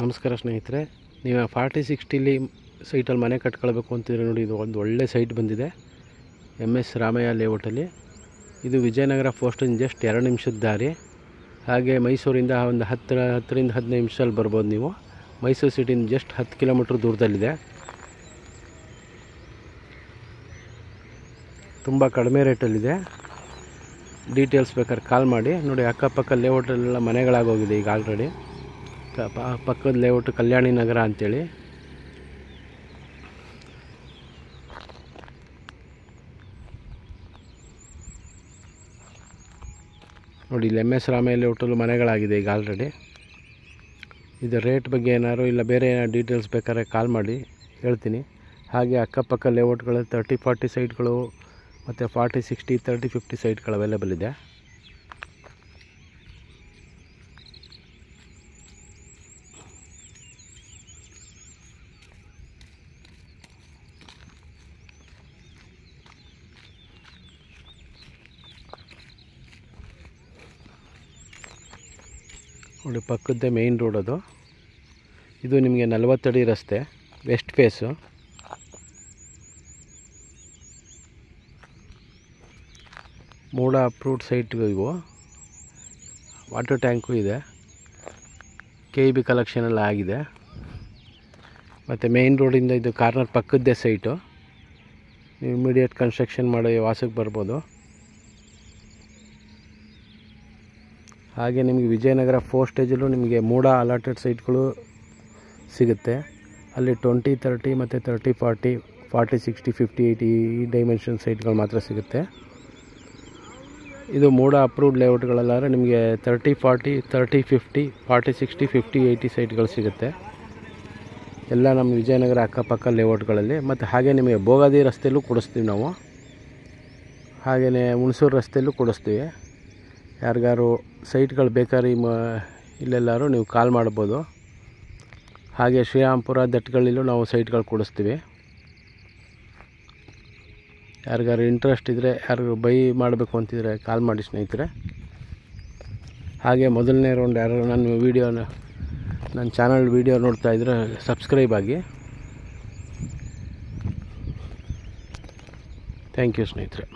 ನಮಸ್ಕಾರ ಸ್ನೇಹಿತರೆ, ನೀವು 40-60 ಸೈಟಲ್ಲಿ ಮನೆ ಕಟ್ಕೊಳ್ಬೇಕು ಅಂತಿದ್ರೆ ನೋಡಿ, ಇದು ಒಂದು ಒಳ್ಳೆ ಸೈಟ್ ಬಂದಿದೆ MS ರಾಮಯ್ಯ ಲೇಔಟಲ್ಲಿ. ಇದು ವಿಜಯನಗರ ಪೋಸ್ಟಿಂದ ಜಸ್ಟ್ 2 ನಿಮಿಷದ ದಾರಿ. ಹಾಗೆ ಮೈಸೂರಿಂದ ಒಂದು 10ರಿಂದ 15 ನಿಮಿಷದಲ್ಲಿ ಬರ್ಬೋದು ನೀವು. ಮೈಸೂರು ಸಿಟಿಯಿಂದ ಜಸ್ಟ್ 10 ಕಿಲೋಮೀಟ್ರ್ ದೂರದಲ್ಲಿದೆ. ತುಂಬ ಕಡಿಮೆ ರೇಟಲ್ಲಿದೆ. ಡೀಟೇಲ್ಸ್ ಬೇಕಾದ್ರೆ ಕಾಲ್ ಮಾಡಿ. ನೋಡಿ, ಅಕ್ಕಪಕ್ಕ ಲೇಔಟಲ್ಲೆಲ್ಲ ಮನೆಗಳಾಗೋಗಿದೆ ಈಗ ಆಲ್ರೆಡಿ. ಪಕ್ಕದ ಲೇಔಟ್ ಕಲ್ಯಾಣಿ ನಗರ ಅಂಥೇಳಿ. ನೋಡಿ, ಇಲ್ಲಿ MS ರಾಮಯ್ಯ ಲೇಔಟಲ್ಲೂ ಮನೆಗಳಾಗಿದೆ ಈಗ ಆಲ್ರೆಡಿ. ಇದು ರೇಟ್ ಬಗ್ಗೆ ಏನಾದ್ರು ಇಲ್ಲ ಬೇರೆ ಏನಾದ್ರು ಡೀಟೇಲ್ಸ್ ಬೇಕಾದ್ರೆ ಕಾಲ್ ಮಾಡಿ ಹೇಳ್ತೀನಿ. ಹಾಗೆ ಅಕ್ಕಪಕ್ಕ ಲೇಔಟ್ಗಳು 30-40 ಸೈಟ್ಗಳು ಮತ್ತು 40-60 30-50 ಸೈಟ್ಗಳು ಅವೈಲೇಬಲ್ ಇದೆ. ನೋಡಿ, ಪಕ್ಕದ್ದೇ ಮೇಯ್ನ್ ರೋಡ್ ಅದು. ಇದು ನಿಮಗೆ 40 ಅಡಿ ರಸ್ತೆ, ವೆಸ್ಟ್ ಫೇಸು. ಮೂಡ ಅಪ್ರೂವ್ಡ್ ಸೈಟ್ಗಳು ಇವು. ವಾಟರ್ ಟ್ಯಾಂಕು ಇದೆ, KEB ಕಲೆಕ್ಷನ್ ಎಲ್ಲ ಆಗಿದೆ. ಮತ್ತು ಮೇಯ್ನ್ ರೋಡಿಂದ ಇದು ಕಾರ್ನರ್ ಪಕ್ಕದ್ದೇ ಸೈಟು. ನೀವು ಇಮಿಡಿಯೇಟ್ ಕನ್ಸ್ಟ್ರಕ್ಷನ್ ಮಾಡಿ ವಾಸಕ್ಕೆ ಬರ್ಬೋದು. ಹಾಗೆ ನಿಮಗೆ ವಿಜಯನಗರ ಪೋಸ್ಟೇಜಲ್ಲೂ ನಿಮಗೆ ಮೂಡ ಅಲಾಟೆಡ್ ಸೈಟ್ಗಳು ಸಿಗುತ್ತೆ. ಅಲ್ಲಿ 20-30 ಮತ್ತು 30-40 40-60 50-80 ಈ ಡೈಮೆನ್ಷನ್ ಸೈಟ್ಗಳು ಮಾತ್ರ ಸಿಗುತ್ತೆ. ಇದು ಮೂಡ ಅಪ್ರೂವ್ಡ್ ಲೇಔಟ್ಗಳಲ್ಲಾದರೆ ನಿಮಗೆ 30-40 30-50 40-60 50-80 ಸೈಟ್ಗಳು ಸಿಗುತ್ತೆ. ಎಲ್ಲ ನಮ್ಮ ವಿಜಯನಗರ ಅಕ್ಕಪಕ್ಕ ಲೇಔಟ್ಗಳಲ್ಲಿ. ಮತ್ತು ಹಾಗೆ ನಿಮಗೆ ಬೋಗಾದಿ ರಸ್ತೆಯಲ್ಲೂ ಕೊಡಿಸ್ತೀವಿ ನಾವು. ಹಾಗೆಯೇ ಹುಣಸೂರು ರಸ್ತೆಯಲ್ಲೂ ಕೊಡಿಸ್ತೀವಿ. ಯಾರಿಗಾರು ಸೈಟ್ಗಳು ಬೇಕಾದ್ರೆ ಇಲ್ಲೆಲ್ಲರೂ ನೀವು ಕಾಲ್ ಮಾಡ್ಬೋದು. ಹಾಗೆ ಶ್ರೀರಾಮ್ಪುರ ದಟ್ಗಳಲ್ಲೂ ನಾವು ಸೈಟ್ಗಳು ಕೊಡಿಸ್ತೀವಿ. ಯಾರಿಗಾರು ಇಂಟ್ರೆಸ್ಟ್ ಇದ್ದರೆ, ಯಾರು ಬೈ ಮಾಡಬೇಕು ಅಂತಿದ್ರೆ ಕಾಲ್ ಮಾಡಿ ಸ್ನೇಹಿತರೆ. ಹಾಗೆ ಮೊದಲನೇ ರೌಂಡ್ ಯಾರು ನನ್ನ ಚಾನಲ್ ವೀಡಿಯೋ ನೋಡ್ತಾ ಇದ್ದರೆ ಸಬ್ಸ್ಕ್ರೈಬ್ ಆಗಿ. ಥ್ಯಾಂಕ್ ಯು ಸ್ನೇಹಿತರೆ.